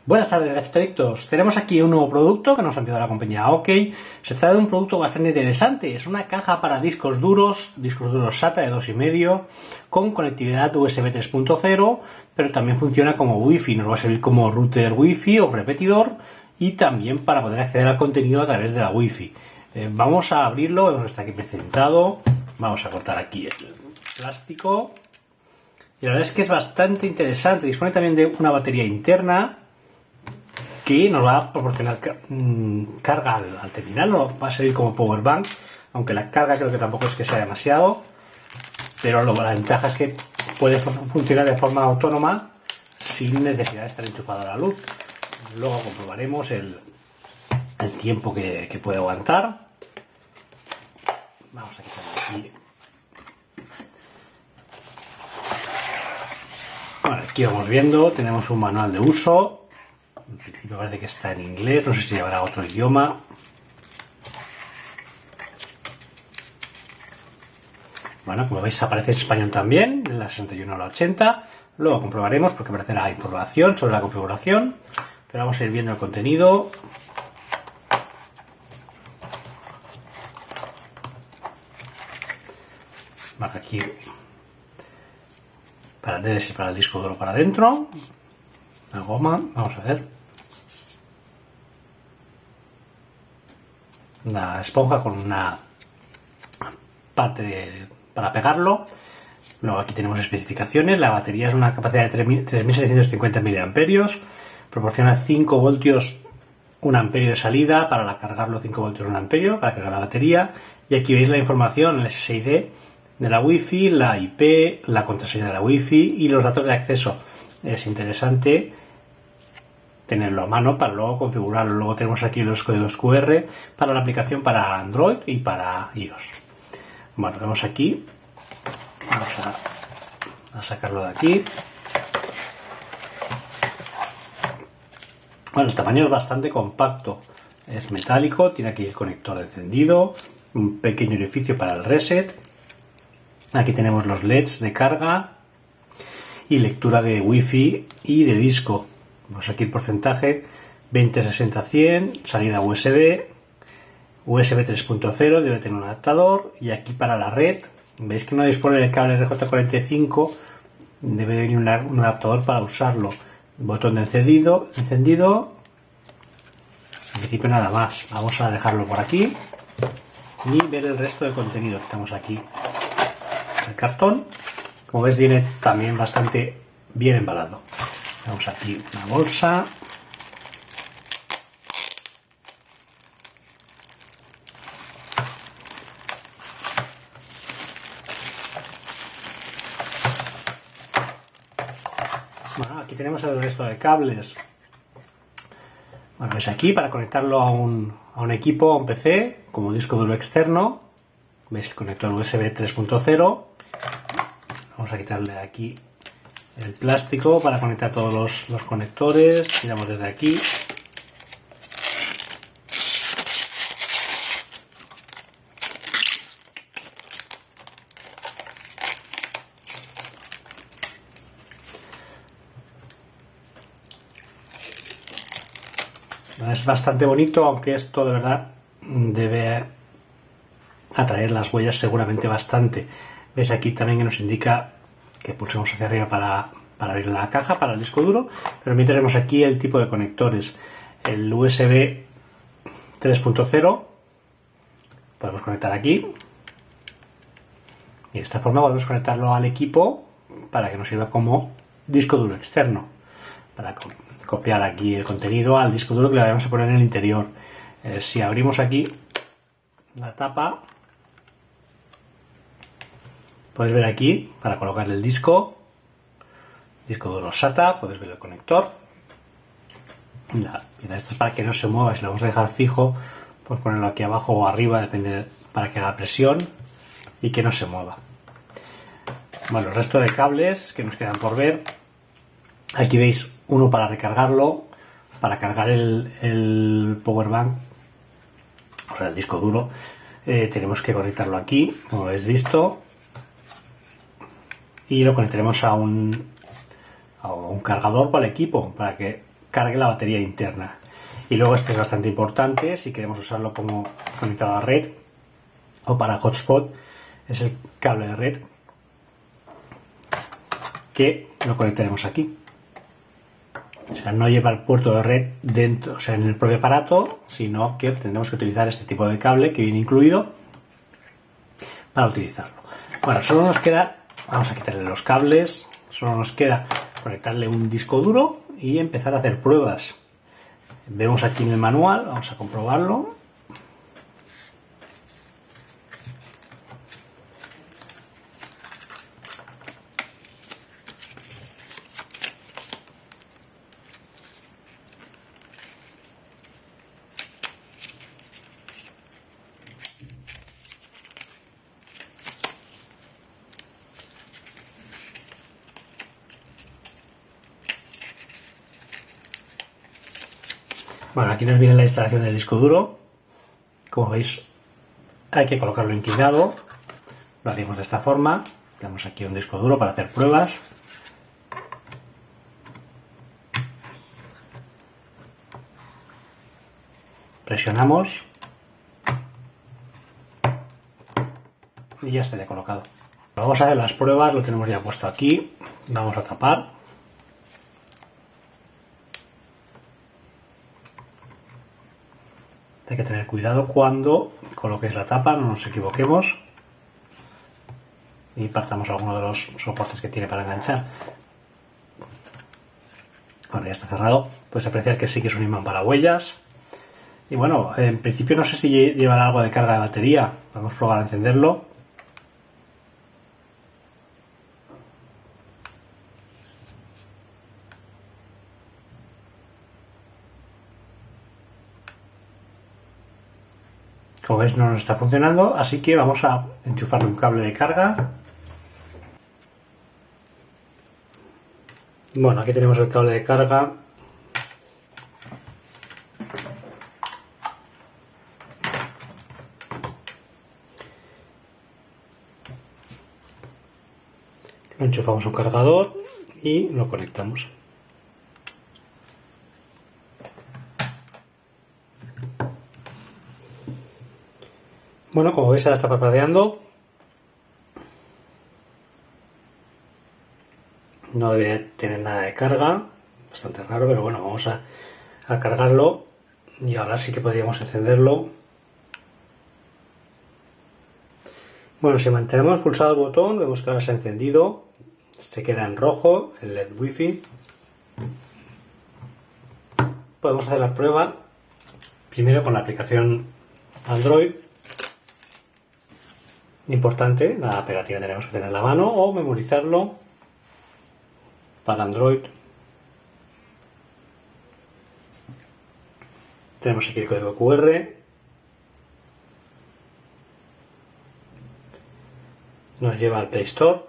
Buenas tardes, gachetadictos. Tenemos aquí un nuevo producto que nos ha enviado la compañía OK. Se trata de un producto bastante interesante. Es una caja para discos duros SATA de 2,5 con conectividad USB 3.0, pero también funciona como Wi-Fi. Nos va a servir como router Wi-Fi o repetidor y también para poder acceder al contenido a través de la Wi-Fi. Vamos a abrirlo, vemos que está aquí presentado. Vamos a cortar aquí el plástico. Y la verdad es que es bastante interesante. Dispone también de una batería interna que nos va a proporcionar carga al terminal, no va a servir como power bank, aunque la carga creo que tampoco es que sea demasiado, pero la ventaja es que puede funcionar de forma autónoma sin necesidad de estar enchufado a la luz. Luego comprobaremos el tiempo que puede aguantar. Vamos a quitarlo aquí. Bueno, aquí vamos viendo, tenemos un manual de uso. En principio parece que está en inglés, no sé si habrá otro idioma. Bueno, como veis aparece en español también, en la 61 a la 80. Luego comprobaremos porque aparecerá información sobre la configuración. Pero vamos a ir viendo el contenido. Marca aquí para el DDS y para el disco duro para adentro. La goma, vamos a ver. Una esponja con una parte para pegarlo. Luego aquí tenemos especificaciones. La batería es una capacidad de 3650 mAh. Proporciona 5 voltios 1 amperio de salida para cargarlo, 5 voltios 1 amperio para cargar la batería. Y aquí veis la información, el SSID de la Wi-Fi, la IP, la contraseña de la Wi-Fi y los datos de acceso. Es interesante tenerlo a mano para luego configurarlo. Luego tenemos aquí los códigos QR para la aplicación para Android y para iOS. Bueno, vemos aquí. Vamos a sacarlo de aquí. Bueno, el tamaño es bastante compacto. Es metálico, tiene aquí el conector de encendido, un pequeño orificio para el reset. Aquí tenemos los LEDs de carga y lectura de Wi-Fi y de disco. Vemos aquí el porcentaje 20, 60, 100, salida USB 3.0, debe tener un adaptador. Y aquí para la red, veis que no dispone del cable RJ45, debe venir un adaptador para usarlo. Botón de encendido. En principio nada más. Vamos a dejarlo por aquí y ver el resto de contenido. Estamos aquí el cartón, como ves viene también bastante bien embalado. Vamos aquí una bolsa. Bueno, aquí tenemos el resto de cables. Bueno, ves aquí para conectarlo a un equipo, a un PC, como disco duro externo. Veis el conector USB 3.0. Vamos a quitarle aquí el plástico para conectar todos los conectores. Tiramos desde aquí. Es bastante bonito, aunque esto de verdad debe atraer las huellas seguramente bastante. Veis aquí también que nos indica que pulsemos hacia arriba para abrir la caja para el disco duro, pero mientras vemos aquí el tipo de conectores. El USB 3.0 podemos conectar aquí y de esta forma podemos conectarlo al equipo para que nos sirva como disco duro externo, para copiar aquí el contenido al disco duro que le vamos a poner en el interior. Si abrimos aquí la tapa, podéis ver aquí para colocar el disco duro SATA, podéis ver el conector. Mira, esto es para que no se mueva. Si lo vamos a dejar fijo, pues ponerlo aquí abajo o arriba, depende, para que haga presión y que no se mueva. Bueno, el resto de cables que nos quedan por ver. Aquí veis uno para recargarlo, para cargar el power bank, o sea el disco duro. Tenemos que conectarlo aquí, como habéis visto, y lo conectaremos a un cargador para el equipo, para que cargue la batería interna. Y luego este es bastante importante si queremos usarlo como conectado a red o para hotspot, es el cable de red que lo conectaremos aquí. O sea, no lleva el puerto de red dentro, o sea, en el propio aparato, sino que tendremos que utilizar este tipo de cable que viene incluido para utilizarlo. Bueno, solo nos queda, vamos a quitarle los cables, solo nos queda conectarle un disco duro y empezar a hacer pruebas. Vemos aquí en el manual, vamos a comprobarlo. Bueno, aquí nos viene la instalación del disco duro. Como veis, hay que colocarlo inclinado. Lo haremos de esta forma. Tenemos aquí un disco duro para hacer pruebas. Presionamos y ya estaría colocado. Vamos a hacer las pruebas, lo tenemos ya puesto aquí. Vamos a tapar. Hay que tener cuidado cuando coloquéis la tapa, no nos equivoquemos y partamos alguno de los soportes que tiene para enganchar. Ahora ya está cerrado. Puedes apreciar que sí que es un imán para huellas. Y bueno, en principio no sé si llevará algo de carga de batería. Vamos a probar a encenderlo. Como veis no nos está funcionando, así que vamos a enchufarle un cable de carga. Bueno, aquí tenemos el cable de carga. Lo enchufamos un cargador y lo conectamos. Bueno, como veis ahora está parpadeando. No debería tener nada de carga, bastante raro, pero bueno, vamos a cargarlo y ahora sí que podríamos encenderlo. Bueno, si mantenemos pulsado el botón, vemos que ahora se ha encendido, se queda en rojo el LED Wi-Fi. Podemos hacer la prueba primero con la aplicación Android. Importante, la pegatina tenemos que tener en la mano o memorizarlo para Android. Tenemos aquí el código QR. Nos lleva al Play Store.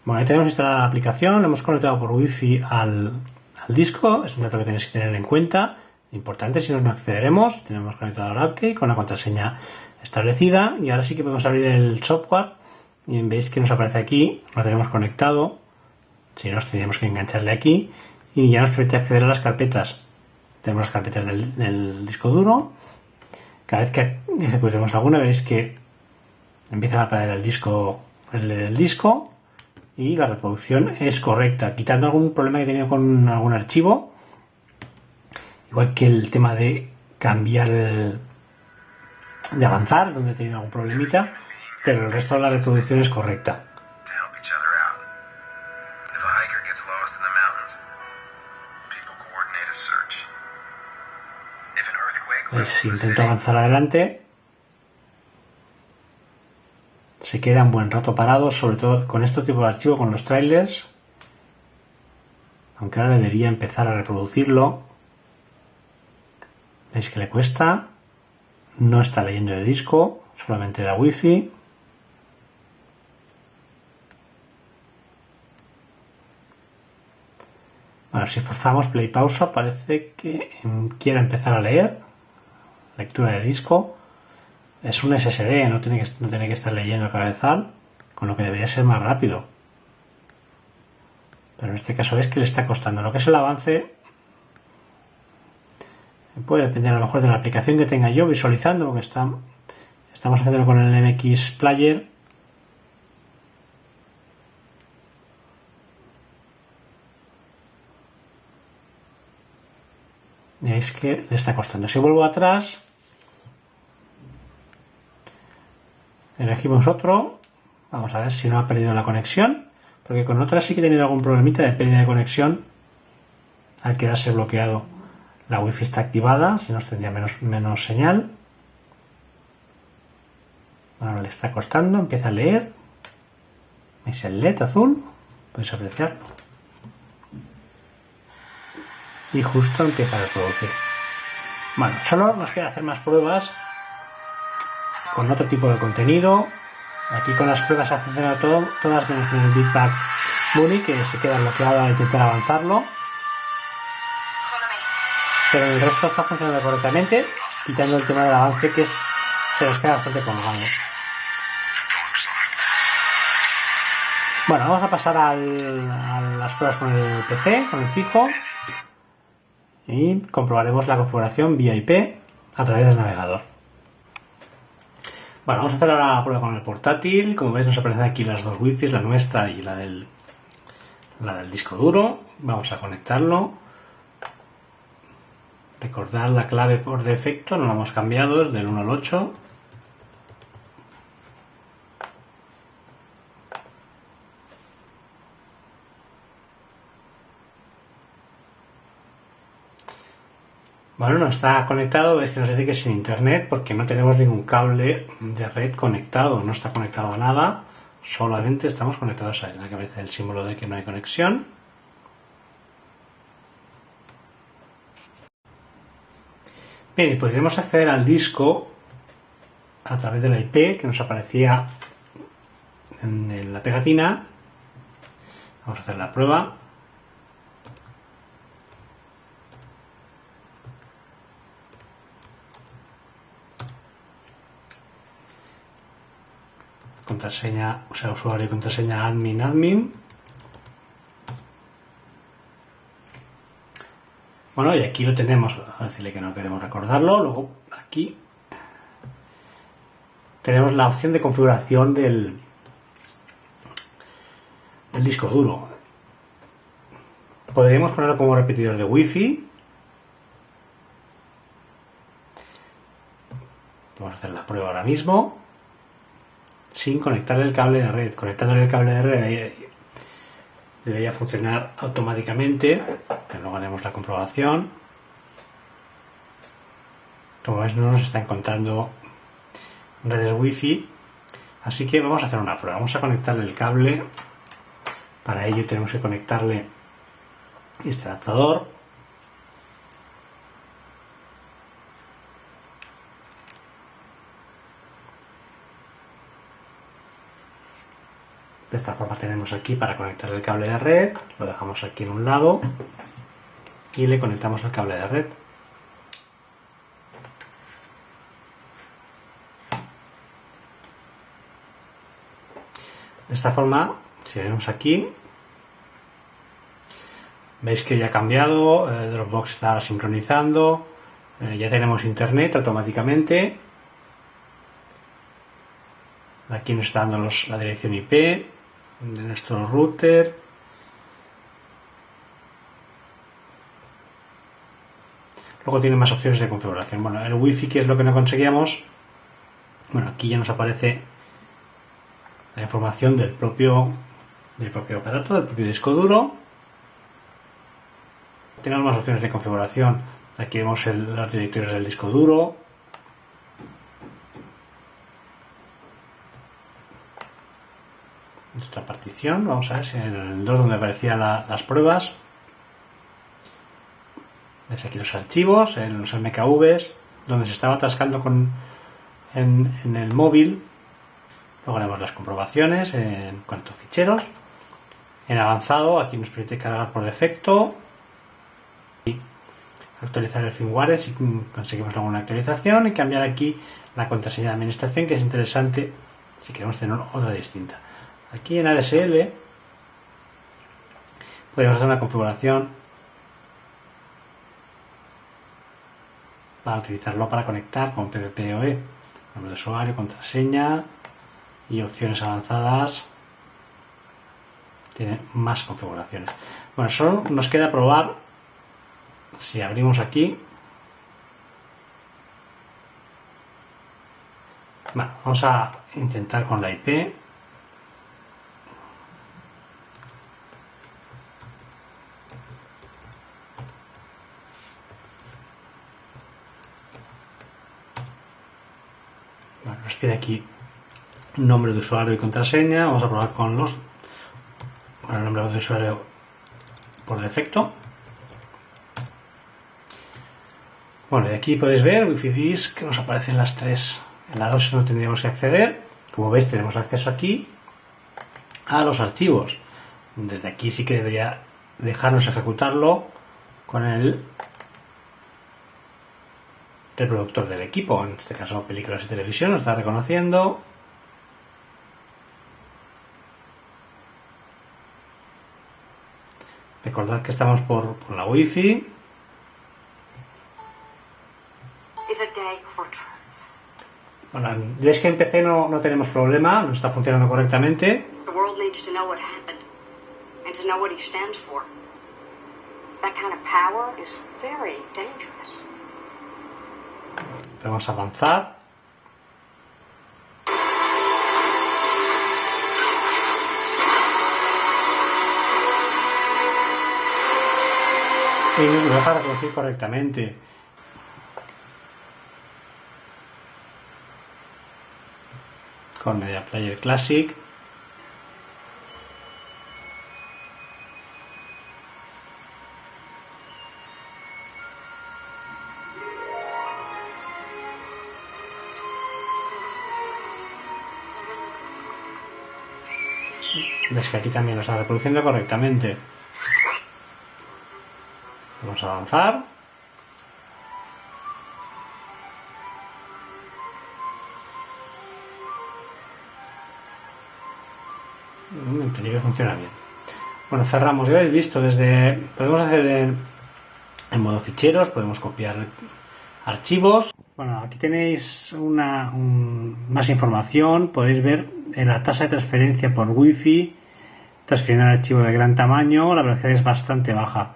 Bueno, ahí tenemos instalada la aplicación, lo hemos conectado por Wi-Fi al disco, es un dato que tenéis que tener en cuenta. Importante, si no accederemos, tenemos conectado al OK con la contraseña establecida y ahora sí que podemos abrir el software y veis que nos aparece aquí, lo tenemos conectado, si no tendríamos que engancharle aquí y ya nos permite acceder a las carpetas. Tenemos las carpetas del disco duro. Cada vez que ejecutemos alguna veréis que empieza a aparecer el disco y la reproducción es correcta, quitando algún problema que he tenido con algún archivo. Igual que el tema de cambiar, de avanzar, donde he tenido algún problemita, pero el resto de la reproducción es correcta. Pues intento avanzar adelante, se queda un buen rato parado, sobre todo con este tipo de archivo, con los trailers, aunque ahora debería empezar a reproducirlo. Veis que le cuesta, no está leyendo el disco, solamente la Wi-Fi. Bueno, si forzamos play pausa parece que quiera empezar a leer. Lectura de disco. Es un SSD, no tiene que estar leyendo cabezal. con lo que debería ser más rápido. Pero en este caso es que le está costando. Lo que es el avance puede depender a lo mejor de la aplicación que tenga yo visualizando, porque estamos haciéndolo con el MX Player. Y es que le está costando. Si vuelvo atrás, elegimos otro. Vamos a ver si no ha perdido la conexión, porque con otras sí que he tenido algún problemita de pérdida de conexión al quedarse bloqueado. La wifi está activada, si no tendría menos señal. Ahora le está costando, empieza a leer. Es el LED azul, podéis apreciarlo. Y justo empieza a reproducir. Bueno, solo nos queda hacer más pruebas con otro tipo de contenido. Aquí con las pruebas ha funcionado todas menos con el Big Bang Bunny, que se queda bloqueado al intentar avanzarlo. Pero el resto está funcionando correctamente, quitando el tema del avance, que se nos queda bastante colgado. Bueno, vamos a pasar a las pruebas con el PC, con el fijo, y comprobaremos la configuración vía IP a través del navegador. Bueno, vamos a hacer ahora la prueba con el portátil. Como veis, nos aparecen aquí las dos wifi, la nuestra y la del disco duro. Vamos a conectarlo. Recordad la clave por defecto, no la hemos cambiado, es del 1 al 8. Bueno, no está conectado, es que nos dice que es sin internet porque no tenemos ningún cable de red conectado, no está conectado a nada, solamente estamos conectados a la que aparece el símbolo de que no hay conexión. Bien, y podríamos acceder al disco a través de la IP que nos aparecía en la pegatina. Vamos a hacer la prueba. Contraseña, o sea, usuario y contraseña admin. Bueno, y aquí lo tenemos. Vamos a decirle que no queremos recordarlo. Luego aquí tenemos la opción de configuración del disco duro. Podríamos ponerlo como repetidor de wifi. Vamos a hacer la prueba ahora mismo sin conectarle el cable de red. Conectándole el cable de red debería funcionar automáticamente, pero luego haremos la comprobación. Como veis, no nos está encontrando redes wifi, así que vamos a hacer una prueba. Vamos a conectarle el cable. Para ello tenemos que conectarle este adaptador. De esta forma tenemos aquí para conectar el cable de red, lo dejamos aquí en un lado y le conectamos el cable de red. De esta forma, si vemos aquí, veis que ya ha cambiado, Dropbox está ahora sincronizando, ya tenemos internet automáticamente. Aquí nos está dando la dirección IP de nuestro router. Luego tiene más opciones de configuración. Bueno, el wifi, que es lo que no conseguíamos. Bueno, aquí ya nos aparece la información del propio aparato, del propio disco duro. Tenemos más opciones de configuración. Aquí vemos los directorios del disco duro. Nuestra partición, vamos a ver si en el 2 donde aparecían las pruebas. Veis aquí los archivos, en los MKVs, donde se estaba atascando en el móvil. Luego haremos las comprobaciones en cuanto a ficheros. En avanzado, aquí nos permite cargar por defecto y actualizar el firmware si conseguimos alguna actualización, y cambiar aquí la contraseña de administración, que es interesante si queremos tener otra distinta. Aquí en ADSL podemos hacer una configuración para utilizarlo para conectar con PPPoE, nombre de usuario, contraseña y opciones avanzadas. Tiene más configuraciones. Bueno, solo nos queda probar. Si abrimos aquí, bueno, vamos a intentar con la IP. Bueno, nos pide aquí nombre de usuario y contraseña. Vamos a probar con el nombre de usuario por defecto. Bueno, y aquí podéis ver Wi-Fi Disk, nos aparecen las tres. En la 2 no tendríamos que acceder. Como veis, tenemos acceso aquí a los archivos. Desde aquí sí que debería dejarnos ejecutarlo con el reproductor del equipo. En este caso, películas y televisión, nos está reconociendo. Recordad que estamos por la Wi-Fi. Bueno, veis que en PC no tenemos problema, no está funcionando correctamente. Vamos a avanzar. Y nos lo deja reproducir correctamente. Con Media Player Classic. Ves que aquí también lo está reproduciendo correctamente. Vamos a avanzar. En principio funciona bien. Bueno, cerramos. Ya habéis visto, podemos hacer en modo ficheros, podemos copiar archivos. Bueno, aquí tenéis más información. Podéis ver la tasa de transferencia por Wi-Fi, transfiriendo el archivo de gran tamaño. La velocidad es bastante baja,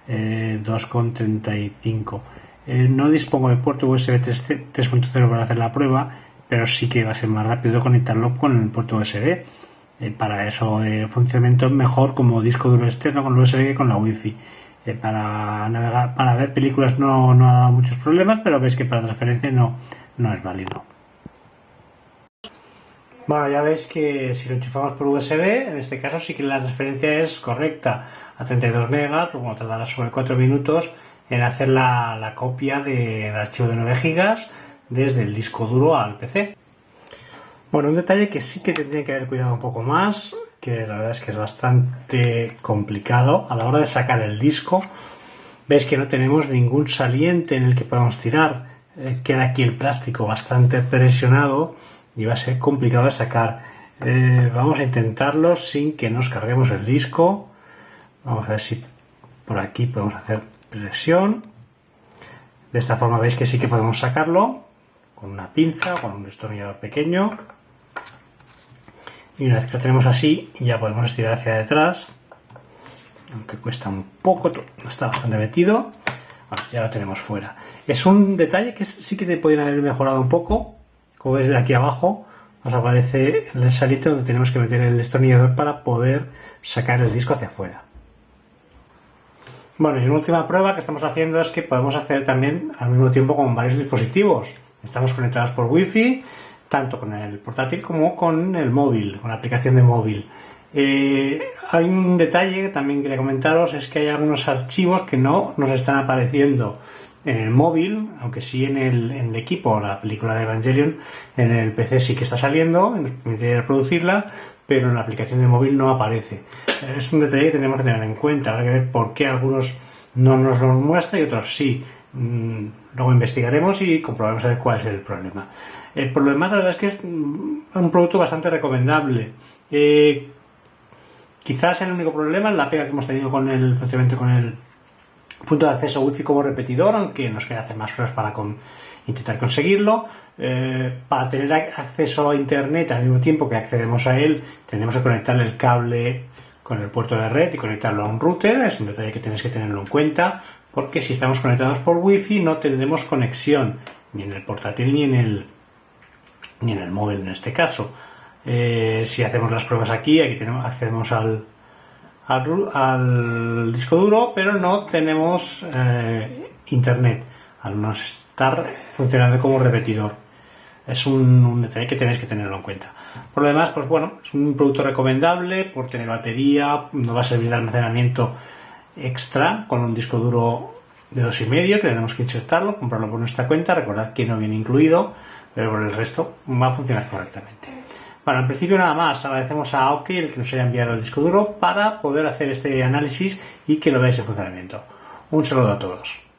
2,35. No dispongo de puerto USB 3.0 para hacer la prueba, pero sí que va a ser más rápido conectarlo con el puerto USB. Para eso funcionamiento mejor como disco duro externo con USB que con la Wi-Fi. Para navegar, para ver películas no ha dado muchos problemas, pero veis que para transferencia no es válido. Bueno, ya veis que si lo enchufamos por USB, en este caso sí que la transferencia es correcta a 32 megas, luego tardará sobre 4 minutos en hacer la copia del archivo de 9 gigas desde el disco duro al PC. Bueno, un detalle que sí que tendría que haber cuidado un poco más, que la verdad es que es bastante complicado a la hora de sacar el disco. Veis que no tenemos ningún saliente en el que podamos tirar. Queda aquí el plástico bastante presionado y va a ser complicado de sacar. Vamos a intentarlo sin que nos carguemos el disco. Vamos a ver si por aquí podemos hacer presión. De esta forma veis que sí que podemos sacarlo con una pinza o con un destornillador pequeño. Y una vez que lo tenemos así, ya podemos estirar hacia detrás, aunque cuesta un poco, está bastante metido. Bueno, ya lo tenemos fuera. Es un detalle que sí que te podrían haber mejorado un poco. Como veis aquí abajo, nos aparece el saliente donde tenemos que meter el destornillador para poder sacar el disco hacia afuera. Bueno, y una última prueba que estamos haciendo es que podemos hacer también al mismo tiempo con varios dispositivos. Estamos conectados por Wi-Fi, tanto con el portátil como con el móvil, con la aplicación de móvil. Hay un detalle que también quería comentaros, es que hay algunos archivos que no nos están apareciendo en el móvil, aunque sí en el equipo. La película de Evangelion en el PC sí que está saliendo, nos permite reproducirla, pero en la aplicación de móvil no aparece. Es un detalle que tenemos que tener en cuenta. Habrá que ver por qué algunos no nos los muestra y otros sí. luego investigaremos y comprobaremos a ver cuál es el problema. El problema, la verdad, es que es un producto bastante recomendable. Quizás el único problema es la pega que hemos tenido con el funcionamiento con el punto de acceso Wi-Fi como repetidor, aunque nos queda hacer más pruebas para intentar conseguirlo. Para tener acceso a internet al mismo tiempo que accedemos a él, tendremos que conectarle el cable con el puerto de red y conectarlo a un router. Es un detalle que tenéis que tenerlo en cuenta, porque si estamos conectados por Wi-Fi no tendremos conexión ni en el portátil ni en el móvil en este caso. Si hacemos las pruebas aquí accedemos al disco duro, pero no tenemos internet al no estar funcionando como repetidor. Es un detalle que tenéis que tenerlo en cuenta. Por lo demás, pues bueno, es un producto recomendable por tener batería, nos va a servir de almacenamiento extra con un disco duro de 2,5 que tenemos que insertarlo, comprarlo por nuestra cuenta. Recordad que no viene incluido, pero por el resto va a funcionar correctamente. Bueno, al principio nada más, agradecemos a OK el que nos haya enviado el disco duro para poder hacer este análisis y que lo veáis en funcionamiento. Un saludo a todos.